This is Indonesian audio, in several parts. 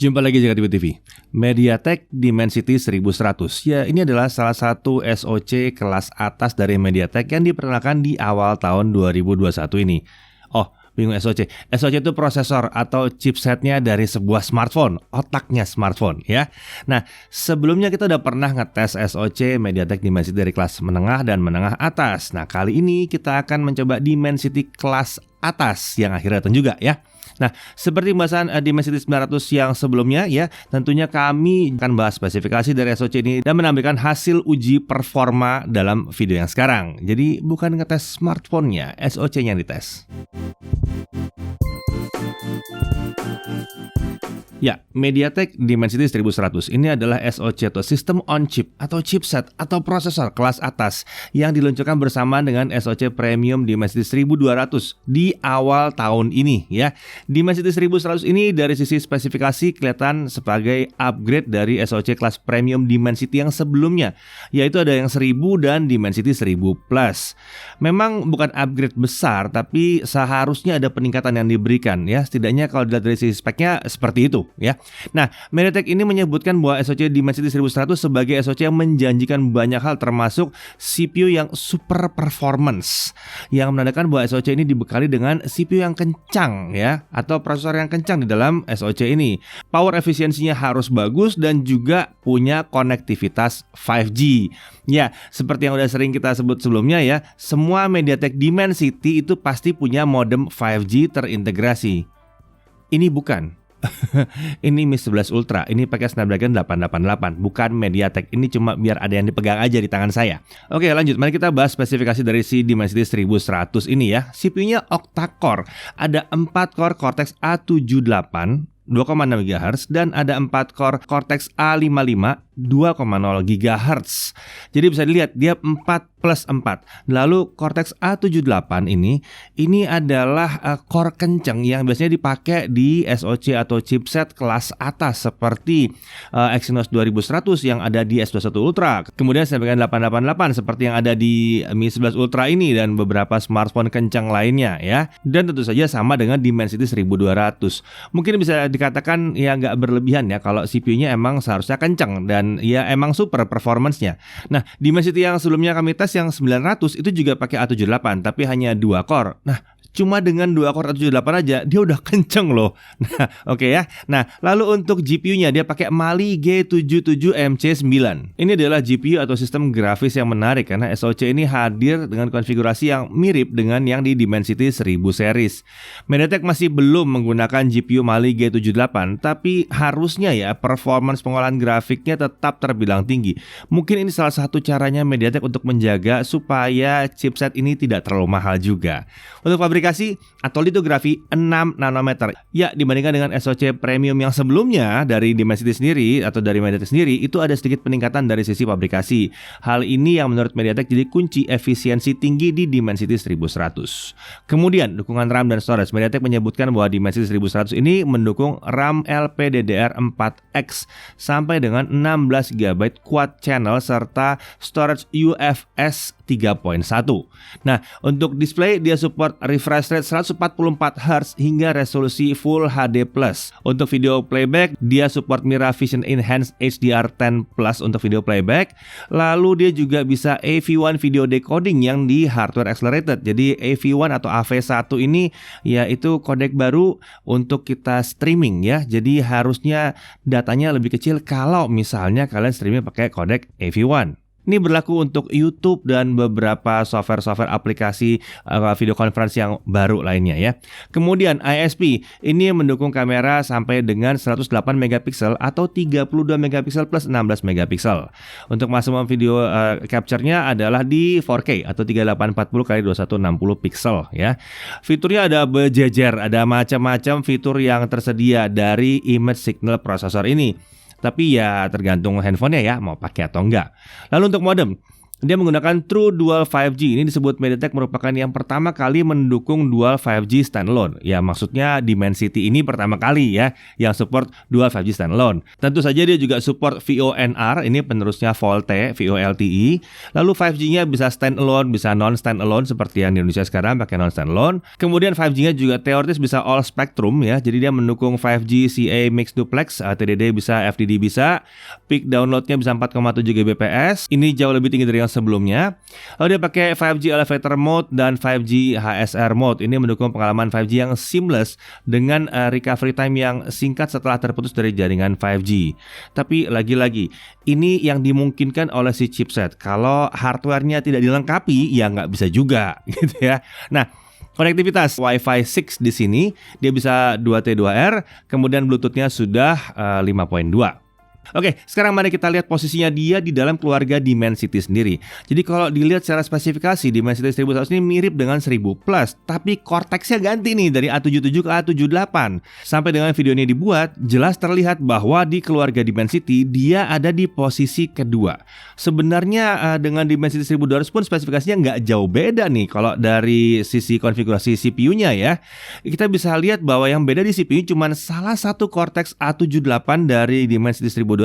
Jumpa lagi Jakarta TV. MediaTek Dimensity 1100. Ya, ini adalah salah satu SoC kelas atas dari MediaTek yang diperkenalkan di awal tahun 2021 ini. Oh, bingung SoC. SoC itu prosesor atau chipsetnya dari sebuah smartphone, otaknya smartphone ya. Nah, sebelumnya kita udah pernah ngetes SoC MediaTek Dimensity dari kelas menengah dan menengah atas. Nah, kali ini kita akan mencoba Dimensity kelas atas yang akhirnya datang juga ya. Nah, seperti pembahasan Dimensity 900 yang sebelumnya ya, tentunya kami akan bahas spesifikasi dari SoC ini dan menampilkan hasil uji performa dalam video yang sekarang. Jadi bukan ngetes smartphone-nya, SoC-nya yang dites. Ya, MediaTek Dimensity 1100 ini adalah SoC atau System on Chip atau chipset atau prosesor kelas atas yang diluncurkan bersama dengan SoC Premium Dimensity 1200 di awal tahun ini ya. Dimensity 1100 ini dari sisi spesifikasi kelihatan sebagai upgrade dari SoC kelas Premium Dimensity yang sebelumnya, yaitu ada yang 1000 dan Dimensity 1000 Plus. Memang bukan upgrade besar, tapi seharusnya ada peningkatan yang diberikan ya. Setidaknya kalau dilihat dari sisi speknya seperti itu ya. Nah, MediaTek ini menyebutkan bahwa SoC Dimensity 1100 sebagai SoC yang menjanjikan banyak hal termasuk CPU yang super performance, yang menandakan bahwa SoC ini dibekali dengan CPU yang kencang ya, atau prosesor yang kencang di dalam SoC ini. Power efisiensinya harus bagus dan juga punya konektivitas 5G. Ya, seperti yang udah sering kita sebut sebelumnya ya, semua MediaTek Dimensity itu pasti punya modem 5G terintegrasi. Ini bukan. Ini Mi 11 Ultra, ini pakai Snapdragon 888, bukan MediaTek. Ini cuma biar ada yang dipegang aja di tangan saya. Oke, lanjut. Mari kita bahas spesifikasi dari si Dimensity 1100 ini ya. CPU-nya octa-core, ada 4 core Cortex A78 2,6 GHz dan ada 4 core Cortex A55 2,0 GHz. Jadi bisa dilihat dia 4 plus 4. Lalu Cortex A78 ini adalah core kencang yang biasanya dipakai di SoC atau chipset kelas atas seperti Exynos 2100 yang ada di S21 Ultra. Kemudian Snapdragon 888 seperti yang ada di Mi 11 Ultra ini dan beberapa smartphone kencang lainnya ya. Dan tentu saja sama dengan Dimensity 1200. Mungkin bisa dikatakan ya nggak berlebihan ya kalau CPU-nya emang seharusnya kencang dan ya emang super performance-nya. Nah, Dimensity yang sebelumnya kami tes yang 900 itu juga pakai A78 tapi hanya 2 core. Nah, cuma dengan 2 core A78 aja dia udah kenceng loh. Nah, oke ya. Nah, lalu untuk GPU-nya dia pakai Mali G77MC9. Ini adalah GPU atau sistem grafis yang menarik karena SoC ini hadir dengan konfigurasi yang mirip dengan yang di Dimensity 1000 series. MediaTek masih belum menggunakan GPU Mali G78, tapi harusnya ya performance pengolahan grafiknya tetap terbilang tinggi. Mungkin ini salah satu caranya MediaTek untuk menjaga supaya chipset ini tidak terlalu mahal juga. Untuk fabrikasi atau litografi 6 nanometer. Ya, dibandingkan dengan SoC premium yang sebelumnya dari Dimensity sendiri atau dari MediaTek sendiri, itu ada sedikit peningkatan dari sisi fabrikasi. Hal ini yang menurut MediaTek jadi kunci efisiensi tinggi di Dimensity 1100. Kemudian, dukungan RAM dan storage. MediaTek menyebutkan bahwa Dimensity 1100 ini mendukung RAM LPDDR4X sampai dengan 16 GB quad channel serta storage UFS 3.1. Nah, untuk display dia support refresh rate 144 Hz hingga resolusi Full HD+. Untuk video playback dia support Mira Vision Enhanced HDR10+ untuk video playback. Lalu dia juga bisa AV1 video decoding yang di hardware accelerated. Jadi AV1 atau AV1 ini yaitu kodek baru untuk kita streaming ya. Jadi harusnya datanya lebih kecil kalau misalnya kalian streaming pakai kodek AV1. Ini berlaku untuk YouTube dan beberapa software aplikasi video conference yang baru lainnya ya. Kemudian ISP ini mendukung kamera sampai dengan 108 megapiksel atau 32 megapiksel plus 16 megapiksel. Untuk maksimum video capture-nya adalah di 4K atau 3840x2160 piksel ya. Fiturnya ada berjejer, ada macam-macam fitur yang tersedia dari image signal processor ini. Tapi ya tergantung handphonenya ya mau pakai atau enggak. Lalu untuk modem, Dia menggunakan True Dual 5G. Ini disebut MediaTek merupakan yang pertama kali mendukung Dual 5G standalone. Ya, maksudnya Dimensity ini pertama kali ya yang support Dual 5G standalone. Tentu saja dia juga support VoNR, ini penerusnya VoLTE, VoLTE. Lalu 5G-nya bisa standalone, bisa non-standalone seperti yang di Indonesia sekarang pakai non-standalone. Kemudian 5G-nya juga teoritis bisa all spectrum ya. Jadi dia mendukung 5G CA Mixed Duplex, TDD bisa, FDD bisa. Peak download-nya bisa 4,7 Gbps. Ini jauh lebih tinggi dari yang sebelumnya. Lalu dia pakai 5G Elevator Mode dan 5G HSR Mode. Ini mendukung pengalaman 5G yang seamless dengan recovery time yang singkat setelah terputus dari jaringan 5G. Tapi lagi-lagi, ini yang dimungkinkan oleh si chipset. Kalau hardware-nya tidak dilengkapi, ya nggak bisa juga gitu ya. Nah, konektivitas Wi-Fi 6 di sini dia bisa 2T2R, kemudian Bluetooth-nya sudah 5.2. Oke, sekarang mari kita lihat posisinya dia di dalam keluarga Dimensity sendiri. Jadi kalau dilihat secara spesifikasi, Dimensity 1100 ini mirip dengan 1000 Plus, tapi Cortex-nya ganti nih dari A77 ke A78. Sampai dengan video ini dibuat, jelas terlihat bahwa di keluarga Dimensity dia ada di posisi kedua. Sebenarnya dengan Dimensity 1200 pun spesifikasinya nggak jauh beda nih kalau dari sisi konfigurasi CPU-nya ya. Kita bisa lihat bahwa yang beda di CPU cuma salah satu Cortex A78 dari Dimensity 1200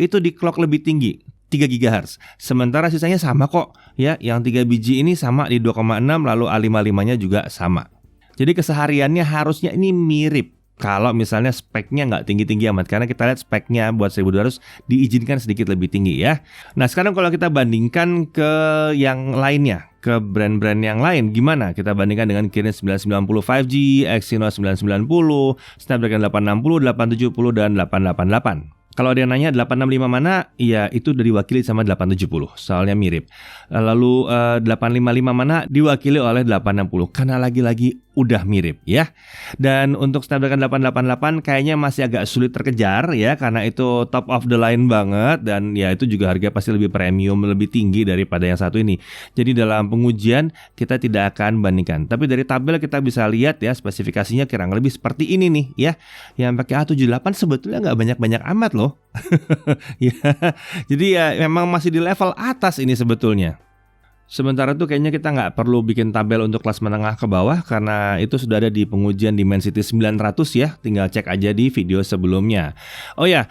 itu di clock lebih tinggi 3 GHz. Sementara sisanya sama kok ya, yang 3 biji ini sama di 2,6, lalu A55-nya juga sama. Jadi kesehariannya harusnya ini mirip. Kalau misalnya speknya nggak tinggi-tinggi amat, karena kita lihat speknya buat 1200 diizinkan sedikit lebih tinggi ya. Nah sekarang kalau kita bandingkan ke yang lainnya, ke brand-brand yang lain, gimana? Kita bandingkan dengan Kirin 990 5G, Exynos 990, Snapdragon 860, 870, dan 888. Kalau ada yang nanya 865 mana, ya itu udah diwakili sama 870, soalnya mirip. Lalu 855 mana diwakili oleh 860, karena lagi-lagi udah mirip ya. Dan untuk Snapdragon 888 kayaknya masih agak sulit terkejar ya, karena itu top of the line banget, dan ya itu juga harga pasti lebih premium, lebih tinggi daripada yang satu ini. Jadi dalam pengujian kita tidak akan bandingkan, tapi dari tabel kita bisa lihat ya spesifikasinya kurang lebih seperti ini nih ya. Yang pakai A78 sebetulnya nggak banyak-banyak amat loh. Ya, jadi ya memang masih di level atas ini sebetulnya. Sementara itu kayaknya kita nggak perlu bikin tabel untuk kelas menengah ke bawah, karena itu sudah ada di pengujian Dimensity 900 ya. Tinggal cek aja di video sebelumnya. Oh ya,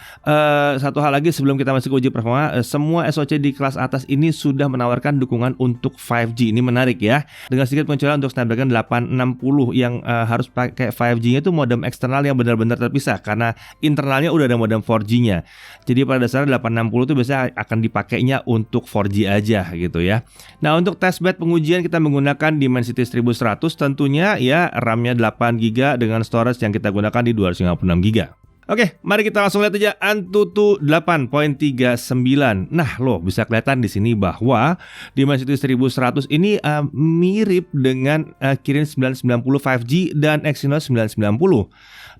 satu hal lagi sebelum kita masuk ke uji performa, semua SoC di kelas atas ini sudah menawarkan dukungan untuk 5G. Ini menarik ya. Dengan sedikit pengecualian untuk Snapdragon 860 yang harus pakai 5G-nya itu modem eksternal yang benar-benar terpisah, karena internalnya udah ada modem 4G-nya. Jadi pada dasarnya 860 itu biasanya akan dipakainya untuk 4G aja gitu ya. Nah, untuk testbed pengujian kita menggunakan Dimensity 1100, tentunya ya RAM-nya 8GB dengan storage yang kita gunakan di 256GB. Oke, mari kita langsung lihat aja Antutu 8.39. Nah, loh bisa kelihatan di sini bahwa Dimensity 1100 ini mirip dengan Kirin 990 5G dan Exynos 990.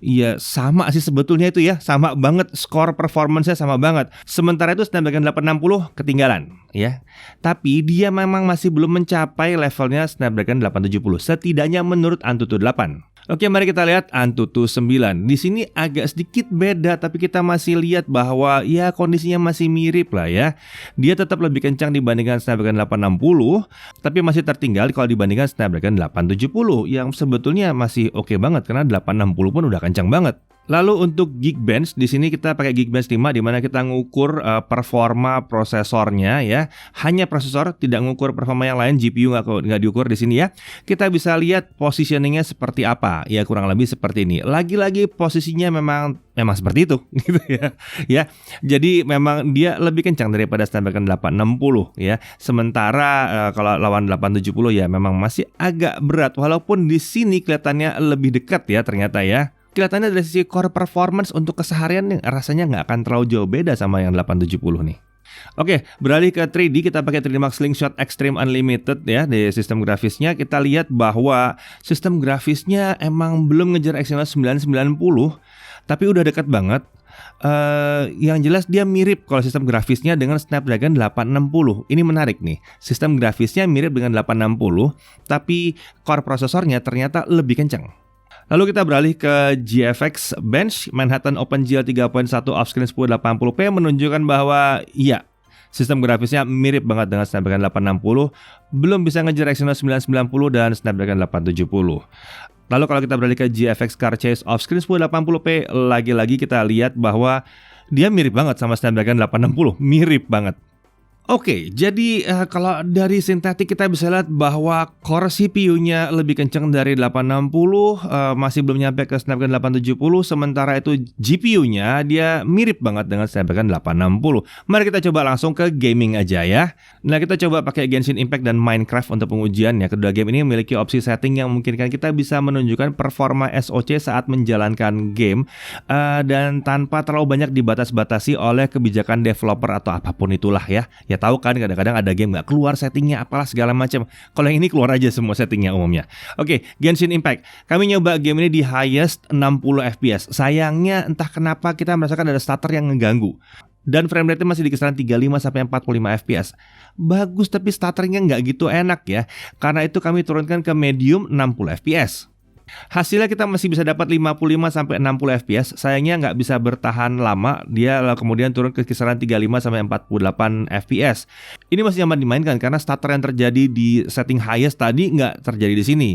Iya sama sih sebetulnya itu ya, sama banget, skor performance-nya sama banget. Sementara itu Snapdragon 860 ketinggalan ya. Tapi dia memang masih belum mencapai levelnya Snapdragon 870, setidaknya menurut Antutu 8. Oke, mari kita lihat Antutu 9. Di sini agak sedikit beda, tapi kita masih lihat bahwa ya kondisinya masih mirip lah ya. Dia tetap lebih kencang dibandingkan Snapdragon 860, tapi masih tertinggal kalau dibandingkan Snapdragon 870 yang sebetulnya masih oke banget, karena 860 pun udah kencang banget. Lalu untuk Geekbench, di sini kita pakai Geekbench 5 di mana kita ngukur performa prosesornya ya. Hanya prosesor, tidak ngukur performa yang lain, GPU nggak diukur di sini ya. Kita bisa lihat positioningnya seperti apa. Ya kurang lebih seperti ini. Lagi-lagi posisinya memang seperti itu gitu ya. Ya. Jadi memang dia lebih kencang daripada Snapdragon 860 ya. Sementara kalau lawan 870 ya memang masih agak berat, walaupun di sini kelihatannya lebih dekat ya ternyata ya. Kelihatannya dari sisi core performance untuk keseharian nih, rasanya nggak akan terlalu jauh beda sama yang 870 nih. Oke, beralih ke 3D, kita pakai 3D Mark Slingshot Extreme Unlimited ya. Di sistem grafisnya kita lihat bahwa sistem grafisnya emang belum ngejar Exynos 990, tapi udah dekat banget. Yang jelas dia mirip kalau sistem grafisnya dengan Snapdragon 860. Ini menarik nih. Sistem grafisnya mirip dengan 860, tapi core prosesornya ternyata lebih kencang. Lalu kita beralih ke GFX Bench Manhattan OpenGL 3.1 offscreen 1080p menunjukkan bahwa iya, Sistem grafisnya mirip banget dengan Snapdragon 860, belum bisa ngejar Exynos 990 dan Snapdragon 870. Lalu kalau kita beralih ke GFX Car Chase Offscreen 1080p, lagi-lagi kita lihat bahwa dia mirip banget sama Snapdragon 860, mirip banget. Oke, jadi kalau dari sintetik kita bisa lihat bahwa core CPU-nya lebih kencang dari 860, masih belum nyampe ke Snapdragon 870, sementara itu GPU-nya dia mirip banget dengan Snapdragon 860. Mari kita coba langsung ke gaming aja ya. Nah, kita coba pakai Genshin Impact dan Minecraft untuk pengujiannya. Kedua game ini memiliki opsi setting yang memungkinkan kita bisa menunjukkan performa SoC saat menjalankan game dan tanpa terlalu banyak dibatas-batasi oleh kebijakan developer atau apapun itulah ya. Ya tahu kan kadang-kadang ada game nggak keluar settingnya apalah segala macam. Kalau yang ini keluar aja semua settingnya umumnya. Oke, Genshin Impact. Kami nyoba game ini di highest 60 FPS. Sayangnya entah kenapa kita merasakan ada stutter yang ngeganggu. Dan frame rate masih di kisaran 35 sampai 45 FPS. Bagus tapi stutternya nggak gitu enak ya. Karena itu kami turunkan ke medium 60 FPS. Hasilnya kita masih bisa dapat 55 sampai 60 fps. Sayangnya nggak bisa bertahan lama. Dia kemudian turun ke kisaran 35 sampai 48 fps. Ini masih nyaman dimainkan karena stutter yang terjadi di setting highest tadi nggak terjadi di sini.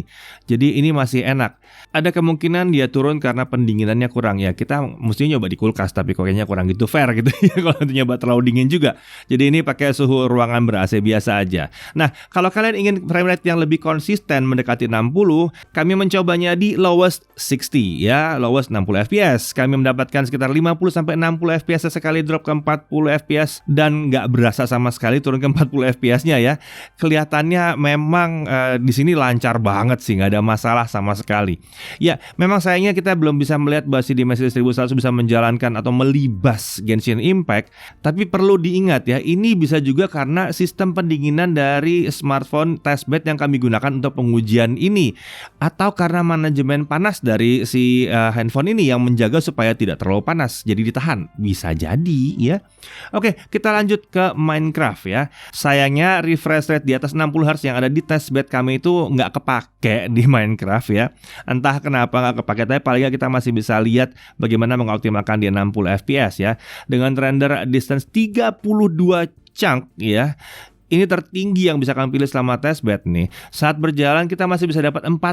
Jadi ini masih enak. Ada kemungkinan dia turun karena pendinginannya kurang ya. Kita mestinya nyoba di kulkas tapi kayaknya kurang gitu fair gitu ya kalau nyoba terlalu dingin juga. Jadi ini pakai suhu ruangan ber-AC biasa aja. Nah, kalau kalian ingin frame rate yang lebih konsisten mendekati 60, kami mencobanya di lowest 60 ya, lowest 60 fps. Kami mendapatkan sekitar 50 sampai 60 fps sekali drop ke 40 fps dan nggak berasa sama sekali turun ke 40 fps-nya ya. Kelihatannya memang di sini lancar banget sih, nggak ada masalah sama sekali. Ya, memang sayangnya kita belum bisa melihat bahwa si Dimensity 1100 bisa menjalankan atau melibas Genshin Impact, tapi perlu diingat ya, ini bisa juga karena sistem pendinginan dari smartphone testbed yang kami gunakan untuk pengujian ini, atau karena manajemen panas dari si handphone ini yang menjaga supaya tidak terlalu panas, jadi ditahan. Bisa jadi ya. Oke, kita lanjut ke Minecraft ya. Sayangnya refresh rate di atas 60 Hz yang ada di testbed kami itu nggak kepake di Minecraft ya. Entah kenapa nggak kepake, tapi paling nggak kita masih bisa lihat bagaimana mengoptimalkan di 60 fps ya. Dengan render distance 32 chunk ya. Ini tertinggi yang bisa kami pilih selama testbed nih. Saat berjalan kita masih bisa dapat 45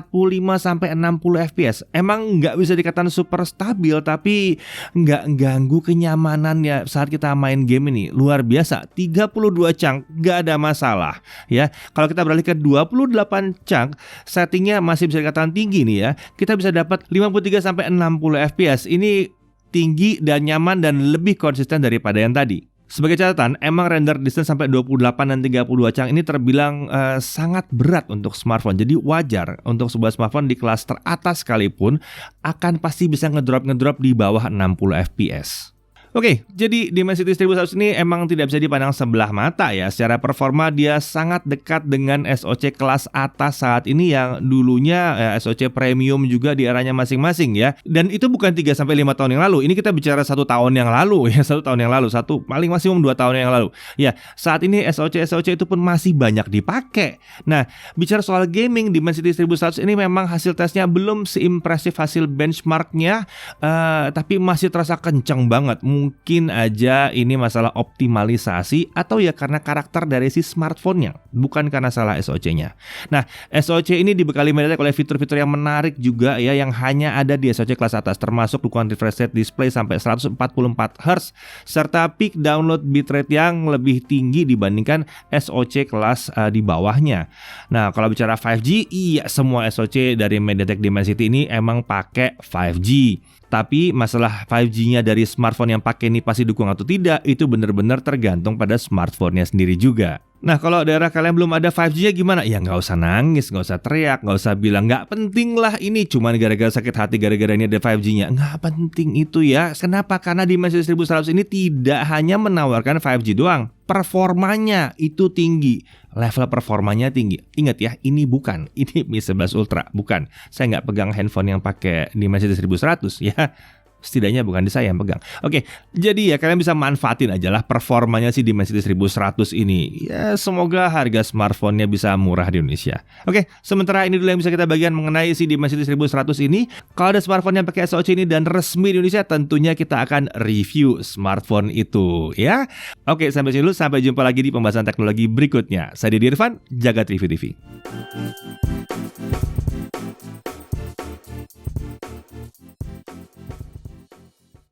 sampai 60 fps. Emang nggak bisa dikatakan super stabil, tapi nggak ganggu kenyamanan ya saat kita main game ini. Luar biasa, 32 chunk nggak ada masalah ya. Kalau kita beralih ke 28 chunk, settingnya masih bisa dikatakan tinggi nih ya. Kita bisa dapat 53 sampai 60 fps. Ini tinggi dan nyaman dan lebih konsisten daripada yang tadi. Sebagai catatan, emang render distance sampai 28 dan 32 chunk ini terbilang sangat berat untuk smartphone. Jadi wajar untuk sebuah smartphone di kelas teratas sekalipun akan pasti bisa ngedrop di bawah 60 fps. Oke, jadi Dimensity 1100 ini emang tidak bisa dipandang sebelah mata ya. Secara performa dia sangat dekat dengan SoC kelas atas saat ini yang dulunya SoC premium juga di eranya masing-masing ya. Dan itu bukan 3 sampai 5 tahun yang lalu. Ini kita bicara 1 tahun yang lalu ya, 1 tahun yang lalu, paling maksimum 2 tahun yang lalu. Ya, saat ini SoC itu pun masih banyak dipakai. Nah, bicara soal gaming, Dimensity 1100 ini memang hasil tesnya belum seimpresif hasil benchmarknya, tapi masih terasa kencang banget. Mungkin aja ini masalah optimalisasi atau ya karena karakter dari si smartphone-nya, bukan karena salah SoC-nya. Nah, SoC ini dibekali MediaTek oleh fitur-fitur yang menarik juga ya, yang hanya ada di SoC kelas atas, termasuk dukungan refresh rate display sampai 144 Hz serta peak download bitrate yang lebih tinggi dibandingkan SoC kelas di bawahnya. Nah, kalau bicara 5G, iya semua SoC dari MediaTek Dimensity ini emang pakai 5G. Tapi masalah 5G-nya dari smartphone yang pakai ini pasti dukung atau tidak, itu benar-benar tergantung pada smartphone-nya sendiri juga. Nah, kalau daerah kalian belum ada 5G-nya gimana? Ya nggak usah nangis, nggak usah teriak, nggak usah bilang nggak penting lah ini cuman gara-gara sakit hati gara-gara ini ada 5G-nya. Nggak penting itu ya. Kenapa? Karena Dimensity 1100 ini tidak hanya menawarkan 5G doang. Performanya itu tinggi. Level performanya tinggi. Ingat ya, ini Mi 11 Ultra, bukan. Saya nggak pegang handphone yang pakai Dimensity 1100 ya. Setidaknya bukan di saya yang pegang. Oke, jadi ya kalian bisa manfaatin aja lah performanya si Dimensity 1100 ini. Ya semoga harga smartphone-nya bisa murah di Indonesia. Oke, sementara ini dulu yang bisa kita bagikan mengenai si Dimensity 1100 ini. Kalau ada smartphone yang pakai SoC ini dan resmi di Indonesia, tentunya kita akan review smartphone itu ya. Oke, sampai sini dulu. Sampai jumpa lagi di pembahasan teknologi berikutnya. Saya Didi Irfan, Jagat Review TV.